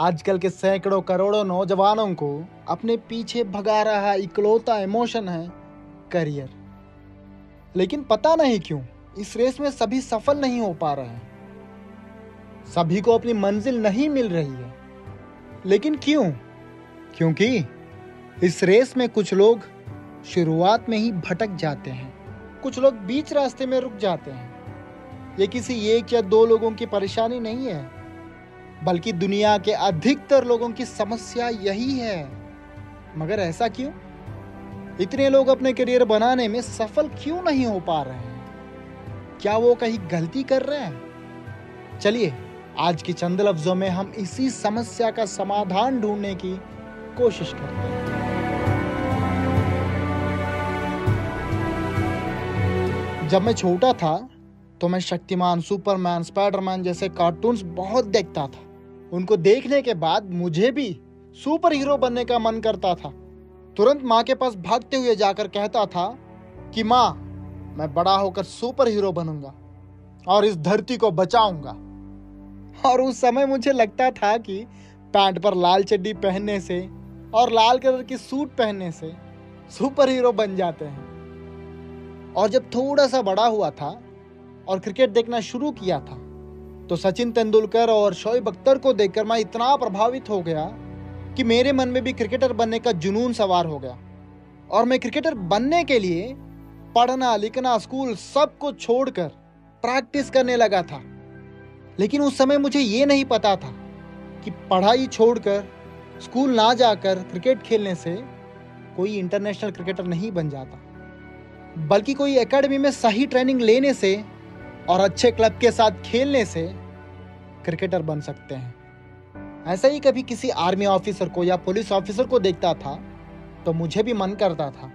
आजकल के सैकड़ों करोड़ों नौजवानों को अपने पीछे भगा रहा इकलौता इमोशन है करियर। लेकिन पता नहीं क्यों इस रेस में सभी सफल नहीं हो पा रहे हैं। सभी को अपनी मंजिल नहीं मिल रही है। लेकिन क्यों? क्योंकि इस रेस में कुछ लोग शुरुआत में ही भटक जाते हैं, कुछ लोग बीच रास्ते में रुक जाते हैं। ये किसी एक या दो लोगों की परेशानी नहीं है, बल्कि दुनिया के अधिकतर लोगों की समस्या यही है। मगर ऐसा क्यों? इतने लोग अपने करियर बनाने में सफल क्यों नहीं हो पा रहे हैं? क्या वो कहीं गलती कर रहे हैं? चलिए आज की चंद लफ्जों में हम इसी समस्या का समाधान ढूंढने की कोशिश करते हैं। जब मैं छोटा था तो मैं शक्तिमान, सुपरमैन, स्पाइडरमैन जैसे कार्टून्स बहुत देखता था। उनको देखने के बाद मुझे भी सुपर हीरो बनने का मन करता था। तुरंत माँ के पास भागते हुए जाकर कहता था कि माँ, मैं बड़ा होकर सुपर हीरो बनूंगा और इस धरती को बचाऊंगा। और उस समय मुझे लगता था कि पैंट पर लाल चड्डी पहनने से और लाल कलर की सूट पहनने से सुपर हीरो बन जाते हैं। और जब थोड़ा सा बड़ा हुआ था और क्रिकेट देखना शुरू किया था तो सचिन तेंदुलकर और शोएब अख्तर को देखकर मैं इतना प्रभावित हो गया कि मेरे मन में भी क्रिकेटर बनने का जुनून सवार हो गया। और मैं क्रिकेटर बनने के लिए पढ़ना, लिखना, स्कूल सब कुछ छोड़कर प्रैक्टिस करने लगा था। लेकिन उस समय मुझे ये नहीं पता था कि पढ़ाई छोड़कर, स्कूल ना जाकर क्रिकेट खेलने से कोई इंटरनेशनल क्रिकेटर नहीं बन जाता, बल्कि कोई एकेडमी में सही ट्रेनिंग लेने से और अच्छे क्लब के साथ खेलने से क्रिकेटर बन सकते हैं। ऐसा ही कभी किसी आर्मी ऑफिसर को या पुलिस ऑफिसर को देखता था तो मुझे भी मन करता था,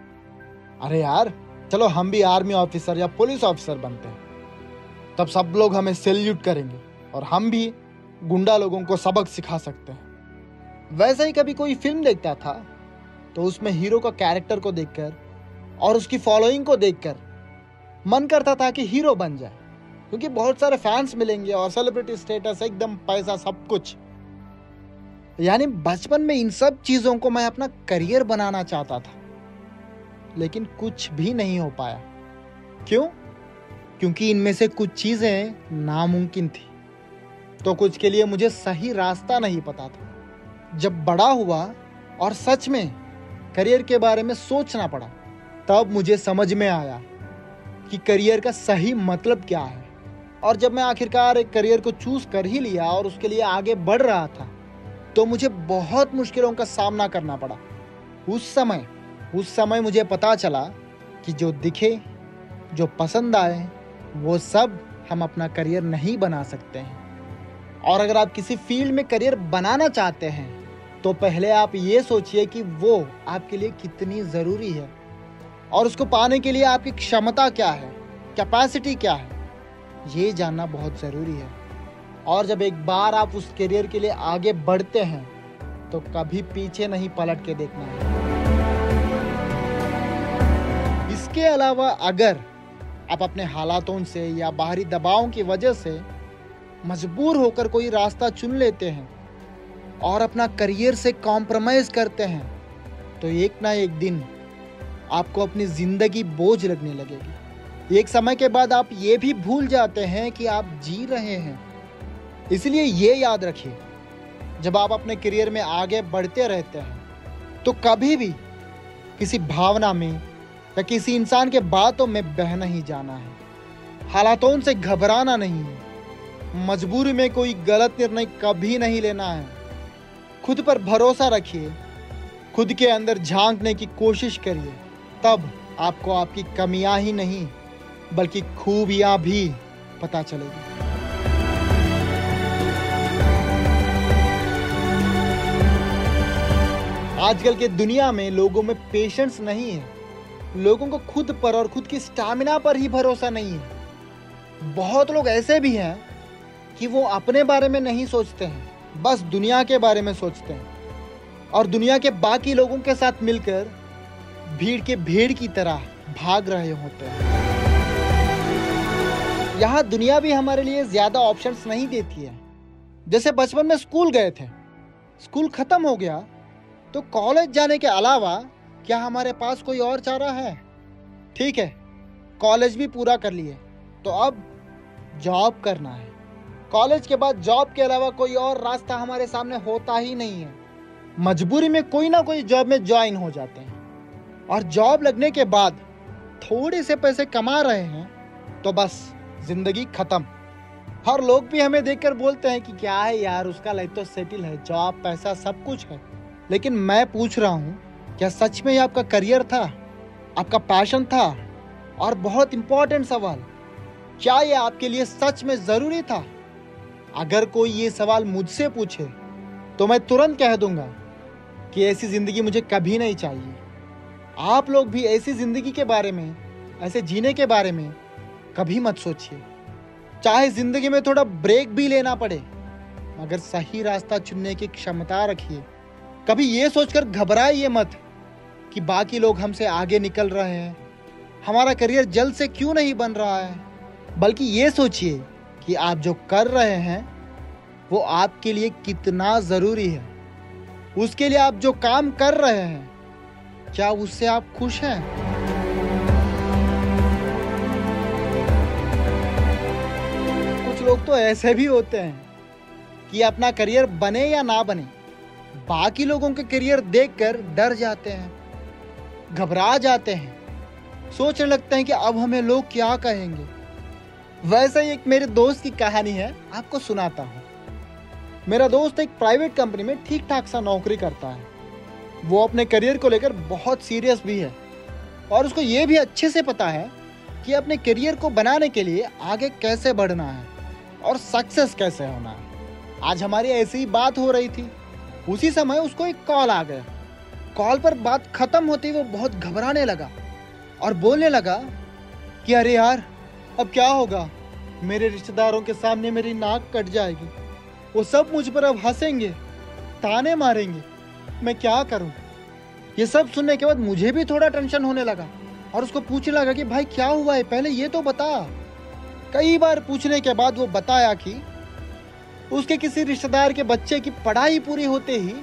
अरे यार चलो हम भी आर्मी ऑफिसर या पुलिस ऑफिसर बनते हैं। तब सब लोग हमें सैल्यूट करेंगे और हम भी गुंडा लोगों को सबक सिखा सकते हैं। वैसे ही कभी कोई फिल्म देखता था तो उसमें हीरो का कैरेक्टर को देखकर और उसकी फॉलोइंग को देखकर मन करता था कि हीरो बन जाए, क्योंकि बहुत सारे फैंस मिलेंगे और सेलिब्रिटी स्टेटस, एकदम पैसा, सब कुछ। यानी बचपन में इन सब चीजों को मैं अपना करियर बनाना चाहता था, लेकिन कुछ भी नहीं हो पाया। क्यों? क्योंकि इनमें से कुछ चीजें नामुमकिन थी, तो कुछ के लिए मुझे सही रास्ता नहीं पता था। जब बड़ा हुआ और सच में करियर के बारे में सोचना पड़ा, तब मुझे समझ में आया कि करियर का सही मतलब क्या है। और जब मैं आखिरकार एक करियर को चूज कर ही लिया और उसके लिए आगे बढ़ रहा था, तो मुझे बहुत मुश्किलों का सामना करना पड़ा। उस समय मुझे पता चला कि जो दिखे, जो पसंद आए, वो सब हम अपना करियर नहीं बना सकते हैं। और अगर आप किसी फील्ड में करियर बनाना चाहते हैं तो पहले आप ये सोचिए कि वो आपके लिए कितनी ज़रूरी है और उसको पाने के लिए आपकी क्षमता क्या है, कैपेसिटी क्या है, ये जानना बहुत ज़रूरी है। और जब एक बार आप उस करियर के लिए आगे बढ़ते हैं तो कभी पीछे नहीं पलट के देखना है। इसके अलावा अगर आप अपने हालातों से या बाहरी दबावों की वजह से मजबूर होकर कोई रास्ता चुन लेते हैं और अपना करियर से कॉम्प्रोमाइज करते हैं, तो एक ना एक दिन आपको अपनी जिंदगी बोझ लगने लगेगी। एक समय के बाद आप ये भी भूल जाते हैं कि आप जी रहे हैं। इसलिए ये याद रखिए, जब आप अपने करियर में आगे बढ़ते रहते हैं तो कभी भी किसी भावना में या किसी इंसान के बातों में बह नहीं जाना है। हालातों से घबराना नहीं है। मजबूरी में कोई गलत निर्णय कभी नहीं लेना है। खुद पर भरोसा रखिए, खुद के अंदर झांकने की कोशिश करिए, तब आपको आपकी कमियां ही नहीं बल्कि खूबियां भी पता चलेगी। आजकल के दुनिया में लोगों में पेशेंस नहीं है। लोगों को खुद पर और खुद की स्टैमिना पर ही भरोसा नहीं है। बहुत लोग ऐसे भी हैं कि वो अपने बारे में नहीं सोचते हैं, बस दुनिया के बारे में सोचते हैं और दुनिया के बाकी लोगों के साथ मिलकर भीड़ के भेड़ की तरह भाग रहे होते हैं। यहाँ दुनिया भी हमारे लिए ज्यादा ऑप्शंस नहीं देती है। जैसे बचपन में स्कूल गए थे स्कूल खत्म हो गया तो कॉलेज जाने के अलावा क्या हमारे पास कोई और चारा है? ठीक है, कॉलेज भी पूरा कर लिए, तो अब जॉब करना है। कॉलेज के बाद जॉब के अलावा कोई और रास्ता हमारे सामने होता ही नहीं है। मजबूरी में कोई ना कोई जॉब में ज्वाइन हो जाते हैं और जॉब लगने के बाद थोड़े से पैसे कमा रहे हैं तो बस जिंदगी खत्म। हर लोग भी हमें देखकर बोलते हैं कि क्या है यार, उसका लाइफ तो सेटल है, जॉब, पैसा सब कुछ है। लेकिन मैं पूछ रहा हूँ, क्या सच में ये आपका करियर था, आपका पैशन था? और बहुत इंपॉर्टेंट सवाल, क्या ये आपके लिए सच में जरूरी था? अगर कोई ये सवाल मुझसे पूछे तो मैं तुरंत कह दूंगा कि ऐसी जिंदगी मुझे कभी नहीं चाहिए। आप लोग भी ऐसी जिंदगी के बारे में, ऐसे जीने के बारे में कभी मत सोचिए। चाहे जिंदगी में थोड़ा ब्रेक भी लेना पड़े, मगर सही रास्ता चुनने की क्षमता रखिए। कभी ये सोचकर घबराइए मत कि बाकी लोग हमसे आगे निकल रहे हैं, हमारा करियर जल्द से क्यों नहीं बन रहा है, बल्कि ये सोचिए कि आप जो कर रहे हैं वो आपके लिए कितना जरूरी है। उसके लिए आप जो काम कर रहे हैं, क्या उससे आप खुश हैं? कुछ लोग तो ऐसे भी होते हैं कि अपना करियर बने या ना बने, बाकी लोगों के करियर देखकर डर जाते हैं, घबरा जाते हैं, सोचने लगते हैं कि अब हमें लोग क्या कहेंगे। वैसे ही एक मेरे दोस्त की कहानी है, आपको सुनाता हूँ। मेरा दोस्त एक प्राइवेट कंपनी में ठीक ठाक सा नौकरी करता है। वो अपने करियर को लेकर बहुत सीरियस भी है और उसको ये भी अच्छे से पता है कि अपने करियर को बनाने के लिए आगे कैसे बढ़ना है और सक्सेस कैसे होना है। आज हमारी ऐसी ही बात हो रही थी। उसी समय उसको एक कॉल आ गया। कॉल पर बात खत्म होती वो बहुत घबराने लगा और बोलने लगा कि अरे यार, अब क्या होगा? मेरे रिश्तेदारों के सामने मेरी नाक कट जाएगी, वो सब मुझ पर अब हंसेंगे, ताने मारेंगे, मैं क्या करूं? ये सब सुनने के बाद मुझे भी थोड़ा टेंशन होने लगा और उसको पूछने लगा कि भाई क्या हुआ है, पहले ये तो बता। कई बार पूछने के बाद वो बताया कि उसके किसी रिश्तेदार के बच्चे की पढ़ाई पूरी होते ही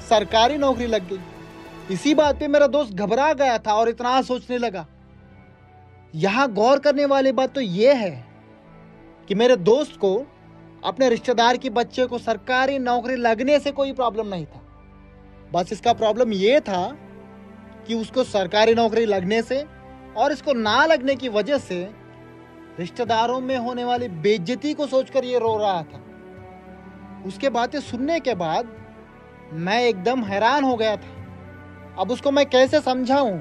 सरकारी नौकरी लग गई। इसी बात पे मेरा दोस्त घबरा गया था और इतना सोचने लगा। यहाँ गौर करने वाली बात तो ये है कि मेरे दोस्त को अपने रिश्तेदार के बच्चे को सरकारी नौकरी लगने से कोई प्रॉब्लम नहीं था। बस इसका प्रॉब्लम ये था कि उसको सरकारी नौकरी लगने से और इसको ना लगने की वजह से रिश्तेदारों में होने वाली बेइज्जती को सोचकर ये रो रहा था। उसके बातें सुनने के बाद मैं एकदम हैरान हो गया था। अब उसको मैं कैसे समझाऊं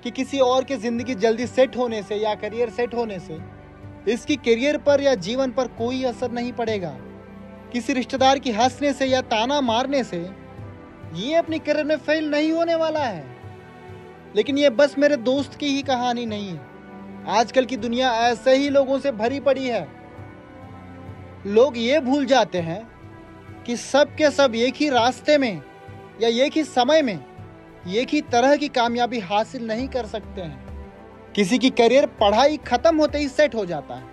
कि किसी और की जिंदगी जल्दी सेट होने से या करियर सेट होने से इसकी करियर पर या जीवन पर कोई असर नहीं पड़ेगा। किसी रिश्तेदार की हंसने से या ताना मारने से ये अपनी करियर में फेल नहीं होने वाला है। लेकिन ये बस मेरे दोस्त की ही कहानी नहीं है। आजकल की दुनिया ऐसे ही लोगों से भरी पड़ी है। लोग ये भूल जाते हैं कि सब के सब एक ही रास्ते में या एक ही समय में एक ही तरह की कामयाबी हासिल नहीं कर सकते हैं। किसी की करियर पढ़ाई खत्म होते ही सेट हो जाता है,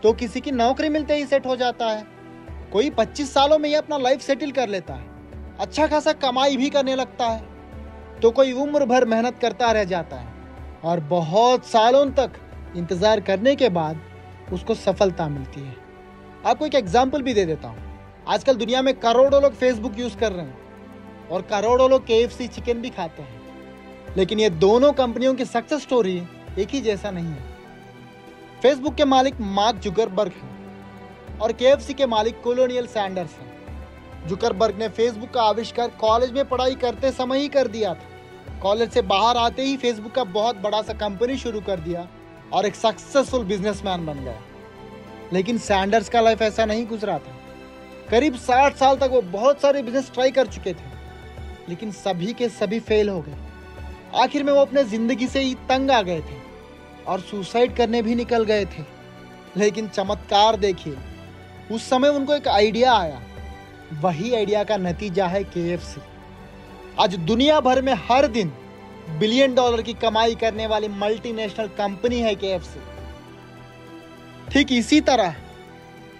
तो किसी की नौकरी मिलते ही सेट हो जाता है। कोई 25 सालों में ही अपना लाइफ सेटल कर लेता है, अच्छा खासा कमाई भी करने लगता है, तो कोई उम्र भर मेहनत करता रह जाता है और बहुत सालों तक इंतजार करने के बाद उसको सफलता मिलती है। आपको एक एग्जाम्पल भी दे देता हूँ। आजकल दुनिया में करोड़ों लोग फेसबुक यूज कर रहे हैं और करोड़ों लोग KFC चिकन भी खाते हैं, लेकिन ये दोनों कंपनियों की सक्सेस स्टोरी एक ही जैसा नहीं है। फेसबुक के मालिक मार्क जुकरबर्ग हैं और KFC के मालिक कोलोनियल सैंडर्स हैं। जुकरबर्ग ने फेसबुक का आविष्कार कॉलेज में पढ़ाई करते समय ही कर दिया था। कॉलेज से बाहर आते ही फेसबुक का बहुत बड़ा सा कंपनी शुरू कर दिया और एक सक्सेसफुल बिजनेसमैन बन गया। लेकिन सैंडर्स का लाइफ ऐसा नहीं गुजरा था। करीब 60 साल तक वो बहुत सारे बिजनेस ट्राई कर चुके थे, लेकिन सभी के सभी फेल हो गए। आखिर में वो अपने जिंदगी से ही तंग आ गए थे और सुसाइड करने भी निकल गए थे। लेकिन चमत्कार देखिए, उस समय उनको एक आइडिया आया। वही आइडिया का नतीजा है KFC। आज दुनिया भर में हर दिन बिलियन डॉलर की कमाई करने वाली मल्टीनेशनल कंपनी है KFC। ठीक इसी तरह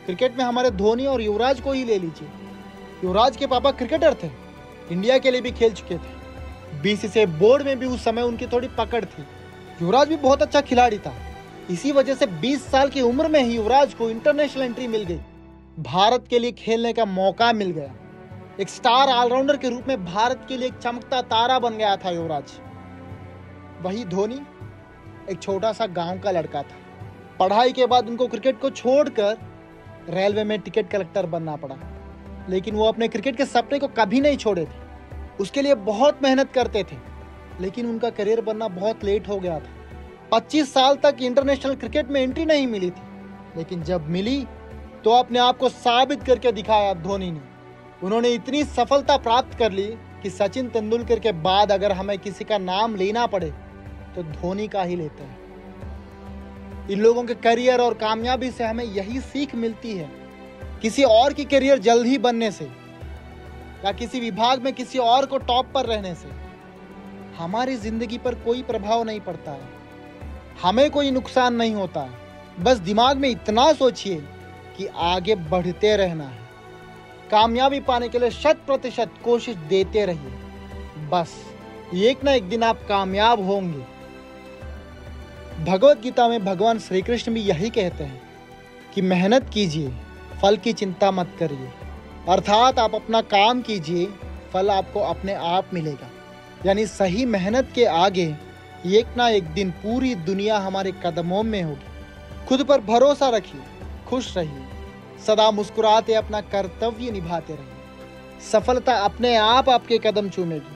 क्रिकेट में हमारे धोनी और युवराज को ही ले लीजिए। युवराज के पापा क्रिकेटर थे इंडिया के लिए भी खेल चुके थे। बीसीसीआई बोर्ड में भी उस समय उनकी थोड़ी पकड़ थी। युवराज भी बहुत अच्छा खिलाड़ी था। इसी वजह से 20 साल की उम्र में ही युवराज को इंटरनेशनल एंट्री मिल गई। भारत के लिए खेलने का मौका मिल गया। एक स्टार ऑलराउंडर के रूप में भारत के लिए एक चमकता तारा बन गया था युवराज। वही धोनी एक छोटा सा गांव का लड़का था। पढ़ाई के बाद उनको क्रिकेट को छोड़कर रेलवे में टिकट कलेक्टर बनना पड़ा, लेकिन वो अपने क्रिकेट के सपने को कभी नहीं छोड़े थे। उसके लिए बहुत मेहनत करते थे, लेकिन उनका करियर बनना बहुत लेट हो गया था। 25 साल तक इंटरनेशनल क्रिकेट में एंट्री नहीं मिली थी, लेकिन जब मिली तो अपने आप को साबित करके दिखाया धोनी ने। उन्होंने इतनी सफलता प्राप्त कर ली कि सचिन तेंदुलकर के बाद अगर हमें किसी का नाम लेना पड़े तो धोनी का ही लेते हैं। इन लोगों के करियर और कामयाबी से हमें यही सीख मिलती है, किसी और की करियर जल्द ही बनने से या किसी विभाग में किसी और को टॉप पर रहने से हमारी जिंदगी पर कोई प्रभाव नहीं पड़ता है, हमें कोई नुकसान नहीं होता है। बस दिमाग में इतना सोचिए कि आगे बढ़ते रहना है। कामयाबी पाने के लिए 100% कोशिश देते रहिए। बस एक ना एक दिन आप कामयाब होंगे। भगवत गीता में भगवान श्री कृष्ण भी यही कहते हैं कि मेहनत कीजिए, फल की चिंता मत करिए। अर्थात आप अपना काम कीजिए, फल आपको अपने आप मिलेगा। यानी सही मेहनत के आगे एक ना एक दिन पूरी दुनिया हमारे कदमों में होगी। खुद पर भरोसा रखिए, खुश रहिए, सदा मुस्कुराते अपना कर्तव्य निभाते रहिए। सफलता अपने आप आपके कदम चूमेगी।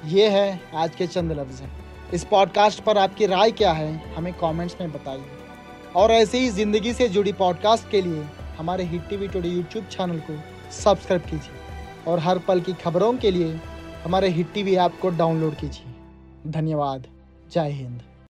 ये है आज के चंद लफ्ज़। इस पॉडकास्ट पर आपकी राय क्या है, हमें कमेंट्स में बताइए। और ऐसे ही ज़िंदगी से जुड़ी पॉडकास्ट के लिए हमारे hit TV today YouTube channel को सब्सक्राइब कीजिए और हर पल की खबरों के लिए हमारे हिट टीवी ऐप को डाउनलोड कीजिए। धन्यवाद। जय हिंद।